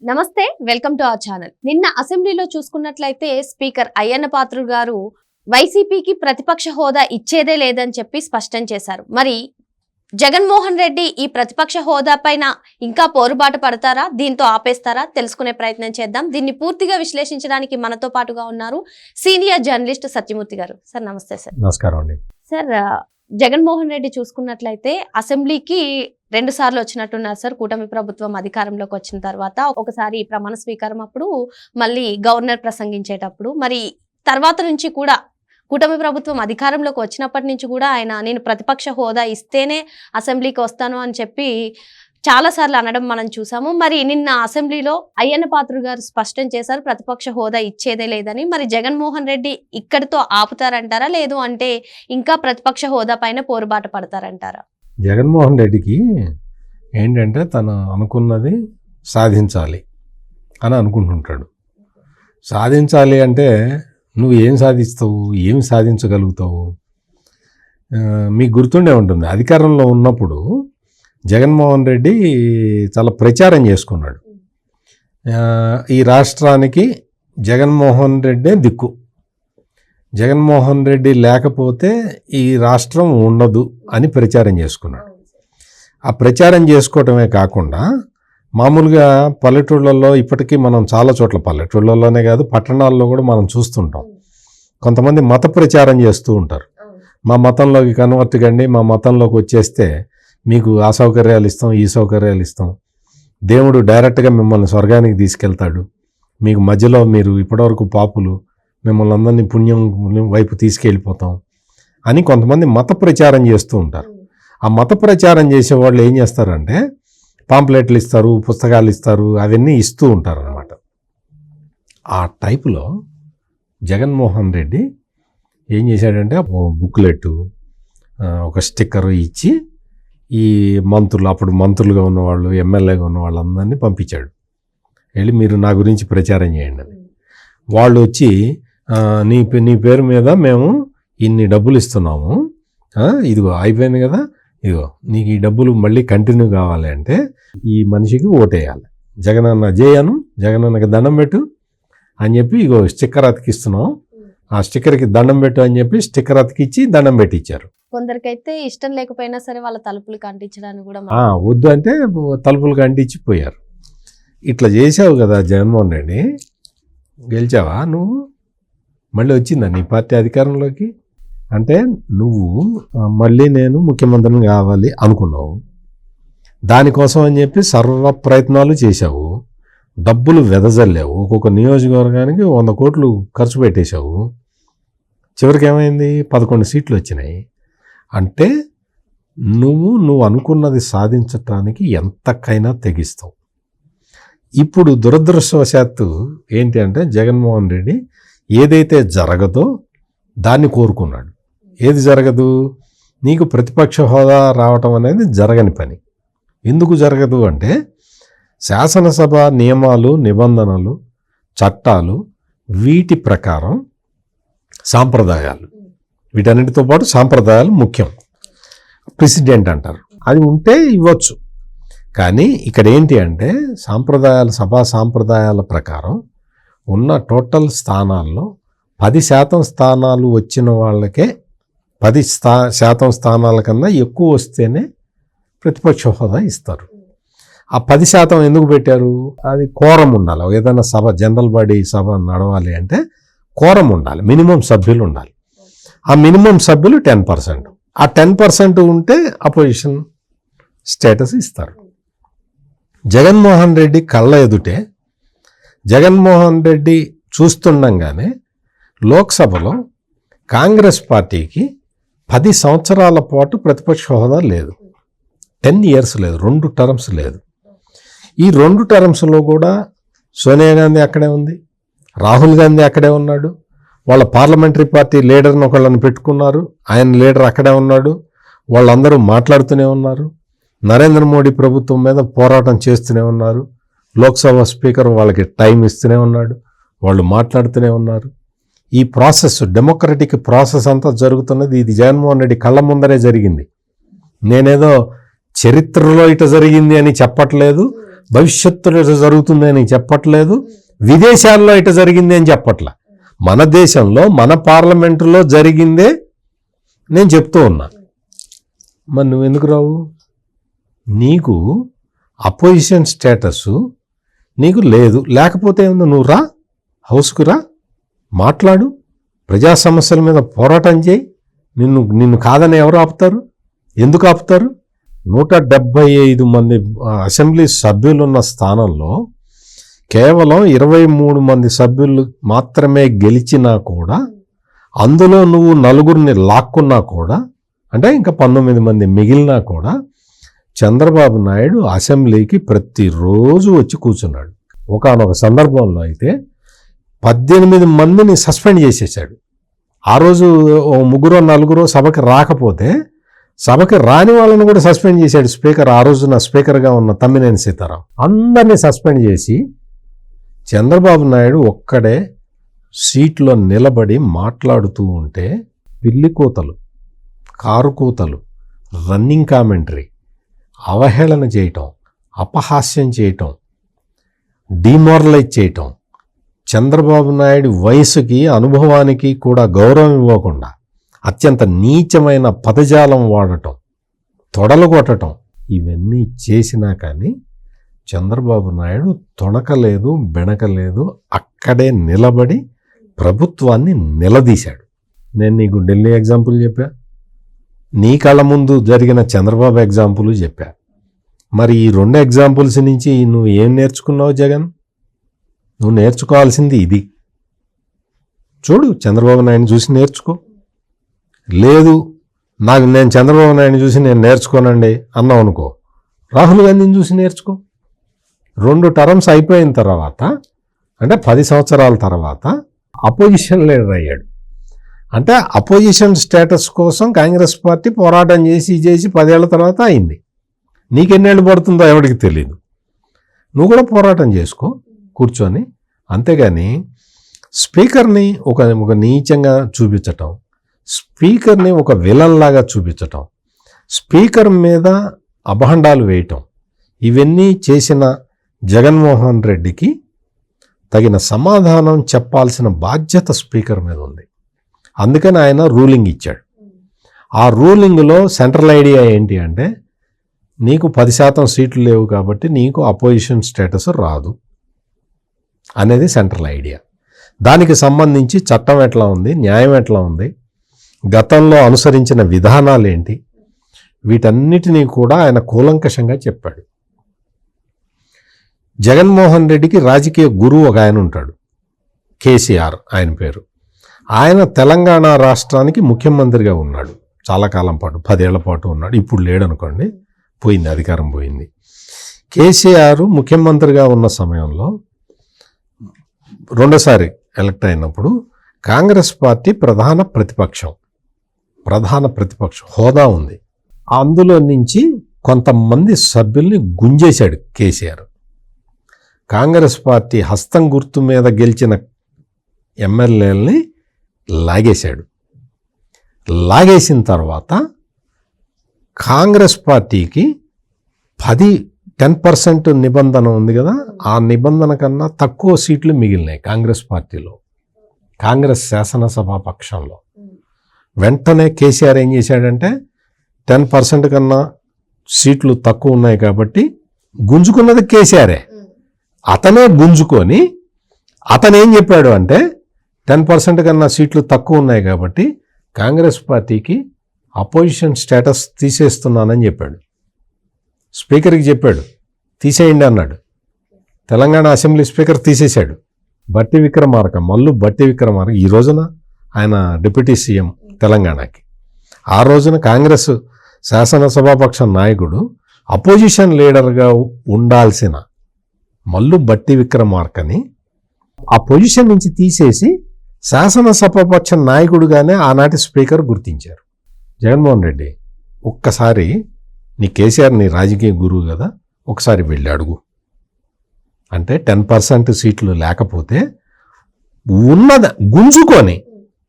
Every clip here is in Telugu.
నమస్తే, వెల్కమ్ టు అవర్ ఛానల్. నిన్న అసెంబ్లీలో చూసుకున్నట్లయితే స్పీకర్ అయ్యన్న పాత్రుడు గారు వైసీపీకి ప్రతిపక్ష హోదా ఇచ్చేదే లేదని చెప్పి స్పష్టం చేశారు. మరి జగన్మోహన్ రెడ్డి ఈ ప్రతిపక్ష హోదా పైన ఇంకా పోరుబాటు పడతారా, దీంతో ఆపేస్తారా తెలుసుకునే ప్రయత్నం చేద్దాం. దీన్ని పూర్తిగా విశ్లేషించడానికి మనతో పాటుగా ఉన్నారు సీనియర్ జర్నలిస్ట్ సత్యమూర్తి గారు. సార్ నమస్తే. సార్ నమస్కారం అండి. సార్, జగన్మోహన్ రెడ్డి చూసుకున్నట్లయితే అసెంబ్లీకి 2 సార్లు వచ్చినట్టున్నారు సార్. కూటమి ప్రభుత్వం అధికారంలోకి వచ్చిన తర్వాత ఒకసారి ప్రమాణ స్వీకారం అప్పుడు, మళ్ళీ గవర్నర్ ప్రసంగించేటప్పుడు, మరి తర్వాత నుంచి కూడా కూటమి ప్రభుత్వం అధికారంలోకి వచ్చినప్పటి నుంచి కూడా ఆయన నేను ప్రతిపక్ష హోదా ఇస్తేనే అసెంబ్లీకి వస్తాను అని చెప్పి చాలా సార్లు అనడం మనం చూసాము. మరి నిన్న అసెంబ్లీలో అయ్యన్న పాత్రుడు గారు స్పష్టం చేశారు ప్రతిపక్ష హోదా ఇచ్చేదే లేదని. మరి జగన్మోహన్ రెడ్డి ఇక్కడితో ఆపుతారంటారా, లేదు అంటే ఇంకా ప్రతిపక్ష హోదా పైన పోరుబాట పడతారంటారా? జగన్మోహన్ రెడ్డికి ఏంటంటే తను అనుకున్నది సాధించాలి అని అనుకుంటుంటాడు. సాధించాలి అంటే నువ్వు ఏం సాధిస్తావు, ఏం సాధించగలుగుతావు? మీకు గుర్తుండే ఉంటుంది, అధికారంలో ఉన్నప్పుడు జగన్మోహన్ రెడ్డి చాలా ప్రచారం చేసుకున్నాడు. ఈ రాష్ట్రానికి జగన్మోహన్ రెడ్డే దిక్కు, జగన్మోహన్ రెడ్డి లేకపోతే ఈ రాష్ట్రం ఉండదు అని ప్రచారం చేసుకున్నాడు. ఆ ప్రచారం చేసుకోవటమే కాకుండా మామూలుగా పల్లెటూళ్ళల్లో ఇప్పటికీ మనం చాలా చోట్ల, పల్లెటూళ్ళలోనే కాదు పట్టణాల్లో కూడా మనం చూస్తుంటాం, కొంతమంది మత ప్రచారం చేస్తూ ఉంటారు. మా మతంలోకి కన్వర్ట్ కండి, మా మతంలోకి వచ్చేస్తే మీకు ఆ సౌకర్యాలు ఇస్తాం, ఈ సౌకర్యాలు ఇస్తాం, దేవుడు డైరెక్ట్గా మిమ్మల్ని స్వర్గానికి తీసుకెళ్తాడు, మీకు మధ్యలో మీరు ఇప్పటివరకు పాపులు, మిమ్మల్ని అందరినీ పుణ్యం వైపు తీసుకెళ్ళిపోతాం అని కొంతమంది మత ప్రచారం చేస్తూ ఉంటారు. ఆ మత ప్రచారం చేసేవాళ్ళు ఏం చేస్తారంటే పాంప్లెట్లు ఇస్తారు, పుస్తకాలు ఇస్తారు, అవన్నీ ఇస్తూ ఉంటారు అన్నమాట. ఆ టైపులో జగన్మోహన్ రెడ్డి ఏం చేశాడంటే బుక్లెట్, ఒక స్టిక్కర్ ఇచ్చి ఈ మంత్రులు, అప్పుడు మంత్రులుగా ఉన్నవాళ్ళు, ఎమ్మెల్యేగా ఉన్న వాళ్ళందరినీ పంపించాడు, వెళ్ళి మీరు నా గురించి ప్రచారం చేయండి అని. వాళ్ళు వచ్చి నీ పేరు మీద మేము ఇన్ని డబ్బులు ఇస్తున్నాము, ఇదిగో అయిపోయింది కదా, ఇదిగో నీకు ఈ డబ్బులు మళ్ళీ కంటిన్యూ కావాలి అంటే ఈ మనిషికి ఓటేయాలి, జగనన్న జయను, జగనన్నకి దండం పెట్టు అని చెప్పి ఇగో స్టిక్కర్ అతికిస్తున్నాం, ఆ స్టిక్కర్కి దండం పెట్టు అని చెప్పి స్టిక్కర్ అతికిచ్చి దండం పెట్టించారు. కొందరికైతే ఇష్టం లేకపోయినా సరే వాళ్ళ తలుపులకు అంటించడానికి కూడా వద్దు అంటే తలుపులకు అంటించిపోయారు. ఇట్లా చేసావు కదా జగన్మోహన్ రెడ్డి, గెలిచావా నువ్వు? మళ్ళీ వచ్చిందా నీ పార్టీ అధికారంలోకి? అంటే నువ్వు మళ్ళీ నేను ముఖ్యమంత్రిని కావాలి అనుకున్నావు, దానికోసం అని చెప్పి సర్వ ప్రయత్నాలు చేశావు, డబ్బులు వెదజల్లావు, ఒక్కొక్క నియోజకవర్గానికి 100 కోట్లు ఖర్చు పెట్టేశావు, చివరికి ఏమైంది? 11 సీట్లు వచ్చినాయి. అంటే నువ్వు అనుకున్నది సాధించటానికి ఎంతకైనా తెగిస్తావు. ఇప్పుడు దురదృష్టవశాత్తు ఏంటి అంటే జగన్మోహన్ రెడ్డి ఏదైతే జరగదో దాన్ని కోరుకున్నాడు. ఏది జరగదు? నీకు ప్రతిపక్ష హోదా రావటం అనేది జరగని పని. ఎందుకు జరగదు అంటే శాసనసభ నియమాలు, నిబంధనలు, చట్టాలు, వీటి ప్రకారం సాంప్రదాయాలు, వీటన్నిటితో పాటు సాంప్రదాయాలు ముఖ్యం, ప్రెసిడెంట్ అంటారు, అది ఉంటే ఇవ్వచ్చు. కానీ ఇక్కడ ఏంటి అంటే సాంప్రదాయాలు, సభా సాంప్రదాయాల ప్రకారం ఉన్న టోటల్ స్థానాల్లో 10% స్థానాలు వచ్చిన వాళ్ళకే, 10% స్థానాల కన్నా ఎక్కువ వస్తేనే ప్రతిపక్ష హోదా ఇస్తారు. ఆ 10% ఎందుకు పెట్టారు? అది కోరం ఉండాలి. ఏదైనా సభ, జనరల్ బాడీ సభ నడవాలి అంటే కోరం ఉండాలి, మినిమం సభ్యులు ఉండాలి. ఆ మినిమం సభ్యులు 10%. ఆ 10% ఉంటే అపోజిషన్ స్టేటస్ ఇస్తారు. జగన్మోహన్ రెడ్డి కళ్ళ ఎదుటే, జగన్మోహన్ రెడ్డి చూస్తుండగానే లోక్సభలో కాంగ్రెస్ పార్టీకి 10 సంవత్సరాల పాటు ప్రతిపక్ష హోదా లేదు, 10 years లేదు, 2 terms లేదు. ఈ 2 termsలో కూడా సోనియా గాంధీ అక్కడే ఉంది, రాహుల్ గాంధీ అక్కడే ఉన్నాడు, వాళ్ళ పార్లమెంటరీ పార్టీ లీడర్ని ఒకళ్ళని పెట్టుకున్నారు, ఆయన లీడర్ అక్కడే ఉన్నాడు, వాళ్ళందరూ మాట్లాడుతూనే ఉన్నారు, నరేంద్ర మోడీ ప్రభుత్వం మీద పోరాటం చేస్తూనే ఉన్నారు, లోక్సభ స్పీకర్ వాళ్ళకి టైం ఇస్తూనే ఉన్నాడు, వాళ్ళు మాట్లాడుతూనే ఉన్నారు. ఈ ప్రాసెస్, డెమోక్రటిక్ ప్రాసెస్ అంతా జరుగుతున్నది ఇది జగన్మోహన్ రెడ్డి కళ్ళ ముందరే జరిగింది. నేనేదో చరిత్రలో ఇట జరిగింది అని చెప్పట్లేదు, భవిష్యత్తులో ఇట్లా జరుగుతుంది అని చెప్పట్లేదు, విదేశాల్లో ఇట్లా జరిగింది అని చెప్పట్లే. మన దేశంలో మన పార్లమెంటులో జరిగిందే నేను చెప్తూ ఉన్నా. మరి నువ్వు ఎందుకు రావు? నీకు అపోజిషన్ స్టేటస్ నీకు లేదు, లేకపోతే ఏమన్నా నువ్వు రా, హౌస్కు రా, మాట్లాడు, ప్రజా సమస్యల మీద పోరాటం చేయి. నిన్ను కాదని ఎవరు ఆపుతారు? ఎందుకు ఆపుతారు? 175 మంది అసెంబ్లీ సభ్యులున్న స్థానంలో కేవలం 23 మంది సభ్యులు మాత్రమే గెలిచినా కూడా, అందులో నువ్వు 4 లాక్కున్నా కూడా, అంటే ఇంకా 19 మంది మిగిలినా కూడా చంద్రబాబు నాయుడు అసెంబ్లీకి ప్రతిరోజు వచ్చి కూర్చున్నాడు. ఒకానొక సందర్భంలో అయితే 18 మందిని సస్పెండ్ చేసేసాడు. ఆ రోజు 3-4 సభకి రాకపోతే సభకి రాని వాళ్ళని కూడా సస్పెండ్ చేశాడు స్పీకర్. ఆ రోజున స్పీకర్గా ఉన్న తమ్మినేని సీతారాం అందరినీ సస్పెండ్ చేసి చంద్రబాబు నాయుడు ఒక్కడే సీట్లో నిలబడి మాట్లాడుతూ ఉంటే పిల్లి కూతలు, కారు కూతలు, రన్నింగ్ కామెంటరీ, అవహేళన చేయటం, అపహాస్యం చేయటం, డిమోరలైజ్ చేయటం, చంద్రబాబు నాయుడు వయసుకి అనుభవానికి కూడా గౌరవం ఇవ్వకుండా అత్యంత నీచమైన పదజాలం వాడటం, తొడలు కొట్టడం, ఇవన్నీ చేసినా కానీ చంద్రబాబు నాయుడు తొణకలేదు, బెణకలేదు, అక్కడే నిలబడి ప్రభుత్వాన్ని నిలదీశాడు. నేను నీకు ఢిల్లీ ఎగ్జాంపుల్ చెప్పా, నీ కళ్ళ ముందు జరిగిన చంద్రబాబు ఎగ్జాంపుల్ చెప్పా. మరి ఈ 2 ఎగ్జాంపుల్స్ నుంచి నువ్వు ఏం నేర్చుకున్నావు జగన్? నువ్వు నేర్చుకోవాల్సింది ఇది. చూడు, చంద్రబాబు నాయుడిని చూసి నేర్చుకో. లేదు నేను చంద్రబాబు నాయుడిని చూసి నేను నేర్చుకోనండి అన్నావు అనుకో, రాహుల్ గాంధీని చూసి నేర్చుకో. 2 టర్మ్స్ అయిపోయిన తర్వాత, అంటే 10 సంవత్సరాల తర్వాత అపోజిషన్ లీడర్ అయ్యాడు. అంటే అపోజిషన్ స్టేటస్ కోసం కాంగ్రెస్ పార్టీ పోరాటం చేసి 10 ఏళ్ల తర్వాత అయింది. నీకెన్నేళ్ళు పడుతుందో ఎవరికి తెలియదు. నువ్వు కూడా పోరాటం చేసుకో కూర్చొని. అంతేగాని స్పీకర్ని ఒక నీచంగా చూపించటం, స్పీకర్ని ఒక విలన్ లాగా చూపించటం, స్పీకర్ మీద అభాండాలు వేయటం, ఇవన్నీ చేసిన జగన్మోహన్ రెడ్డికి తగిన సమాధానం చెప్పాల్సిన బాధ్యత స్పీకర్ మీద ఉంది. అందుకని ఆయన రూలింగ్ ఇచ్చాడు. ఆ రూలింగ్లో సెంట్రల్ ఐడియా ఏంటి అంటే, నీకు 10% సీట్లు లేవు కాబట్టి నీకు అపోజిషన్ స్టేటస్ రాదు అనేది సెంట్రల్ ఐడియా. దానికి సంబంధించి చట్టం ఎట్లా ఉంది, న్యాయం ఎట్లా ఉంది, గతంలో అనుసరించిన విధానాలు ఏంటి, వీటన్నిటినీ కూడా ఆయన కూలంకషంగా చెప్పాడు. జగన్మోహన్ రెడ్డికి రాజకీయ గురువు ఒక ఆయన ఉంటాడు, కేసీఆర్ ఆయన పేరు. ఆయన తెలంగాణ రాష్ట్రానికి ముఖ్యమంత్రిగా ఉన్నాడు చాలా కాలం పాటు, 10 ఏళ్ల పాటు ఉన్నాడు. ఇప్పుడు లేడనుకోండి, పోయింది, అధికారం పోయింది. కేసీఆర్ ముఖ్యమంత్రిగా ఉన్న సమయంలో రెండోసారి ఎలక్ట్ అయినప్పుడు కాంగ్రెస్ పార్టీ ప్రధాన ప్రతిపక్షం హోదా ఉంది. అందులో నుంచి కొంతమంది సభ్యుల్ని గుంజేశాడు కేసీఆర్. కాంగ్రెస్ పార్టీ హస్తం గుర్తు మీద గెలిచిన ఎమ్మెల్యేలని లాగేశాడు. లాగేసిన తర్వాత కాంగ్రెస్ పార్టీకి 10% నిబంధన ఉంది కదా, ఆ నిబంధన కన్నా తక్కువ సీట్లు మిగిలినాయి కాంగ్రెస్ పార్టీలో, కాంగ్రెస్ శాసనసభా పక్షంలో. వెంటనే కేసీఆర్ ఏం చేశాడంటే, 10% కన్నా సీట్లు తక్కువ ఉన్నాయి కాబట్టి గుంజుకున్నది కేసీఆరే. అతనే గుంజుకొని అతను ఏం చెప్పాడు అంటే, 10% కన్నా సీట్లు తక్కువ ఉన్నాయి కాబట్టి కాంగ్రెస్ పార్టీకి అపోజిషన్ స్టేటస్ తీసేస్తున్నానని చెప్పాడు. స్పీకర్కి చెప్పాడు, తీసేయండి అన్నాడు. తెలంగాణ అసెంబ్లీ స్పీకర్ తీసేశాడు. బట్టి విక్రమార్క ఈ రోజున ఆయన డిప్యూటీ సీఎం తెలంగాణకి. ఆ రోజున కాంగ్రెస్ శాసనసభాపక్ష నాయకుడు అపోజిషన్ లీడర్గా ఉండాల్సిన మల్లు బట్టి విక్రమార్కని ఆ పొజిషన్ నుంచి తీసేసి శాసనసభాపక్ష నాయకుడుగానే ఆనాటి స్పీకర్ గుర్తించారు. జగన్మోహన్ రెడ్డి, ఒక్కసారి నీ కేసీఆర్ నీ రాజకీయ గురువు కదా, ఒకసారి వెళ్ళి అడుగు. అంటే 10% సీట్లు లేకపోతే ఉన్నది గుంజుకొని,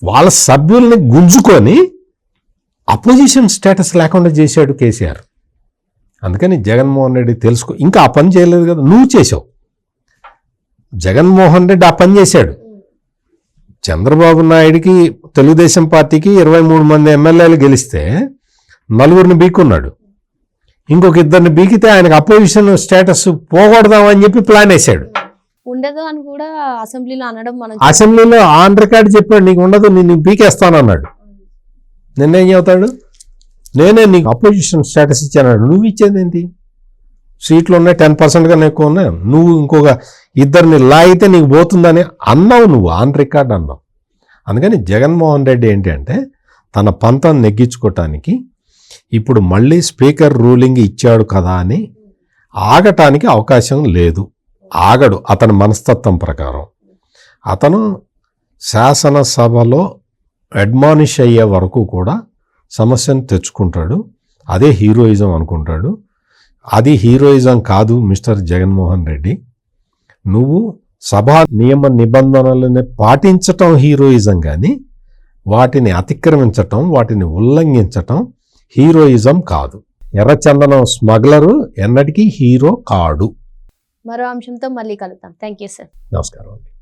వాళ్ళ సభ్యుల్ని గుంజుకొని అపోజిషన్ స్టేటస్ లేకుండా చేశాడు కేసీఆర్. అందుకని జగన్మోహన్ రెడ్డి తెలుసుకో, ఇంకా ఆ పని చేయలేదు కదా, నువ్వు చేసావు. జగన్మోహన్ రెడ్డి ఆ పని చేశాడు. చంద్రబాబు నాయుడికి తెలుగుదేశం పార్టీకి 23 మంది ఎమ్మెల్యేలు గెలిస్తే 4 బీకున్నాడు. ఇంకొక 2 బీకితే ఆయనకు అపోజిషన్ స్టేటస్ పోగొడదామని చెప్పి ప్లాన్ వేశాడు. ఉండదు అని కూడా అసెంబ్లీలో అనడం మనం అసెంబ్లీలో ఆన్ రికార్డ్ చెప్పాడు, నీకు ఉండదు, నేను బీకేస్తానన్నాడు. నిన్నేం చెబుతాడు, నేనే నీకు అపోజిషన్ స్టేటస్ ఇచ్చాను. నువ్వు ఇచ్చేది ఏంటి? సీట్లు ఉన్నాయి, 10% కన్నా ఎక్కువ ఉన్నాయి. నువ్వు ఇంకొక 2 లాగితే నీకు పోతుందని అన్నావు, నువ్వు ఆన్ రికార్డ్ అన్నావు. అందుకని జగన్మోహన్ రెడ్డి ఏంటి అంటే తన పంతం నెగ్గించుకోవటానికి ఇప్పుడు మళ్ళీ స్పీకర్ రూలింగ్ ఇచ్చాడు కదా అని ఆగటానికి అవకాశం లేదు. ఆగడు అతని మనస్తత్వం ప్రకారం. అతను శాసనసభలో అడ్మానిష్ అయ్యే వరకు కూడా సమస్యను తెచ్చుకుంటాడు. అదే హీరోయిజం అనుకుంటాడు. అది హీరోయిజం కాదు మిస్టర్ జగన్మోహన్ రెడ్డి. నువ్వు సభా నియమ నిబంధనలను పాటించటం హీరోయిజం, కానీ వాటిని అతిక్రమించటం, వాటిని ఉల్లంఘించటం హీరోయిజం కాదు. ఎర్రచందనం స్మగ్లరు ఎన్నటికీ హీరో కాడు. మరో అంశంతో మళ్ళీ కలుద్దాం. Thank you sir. నమస్కారం.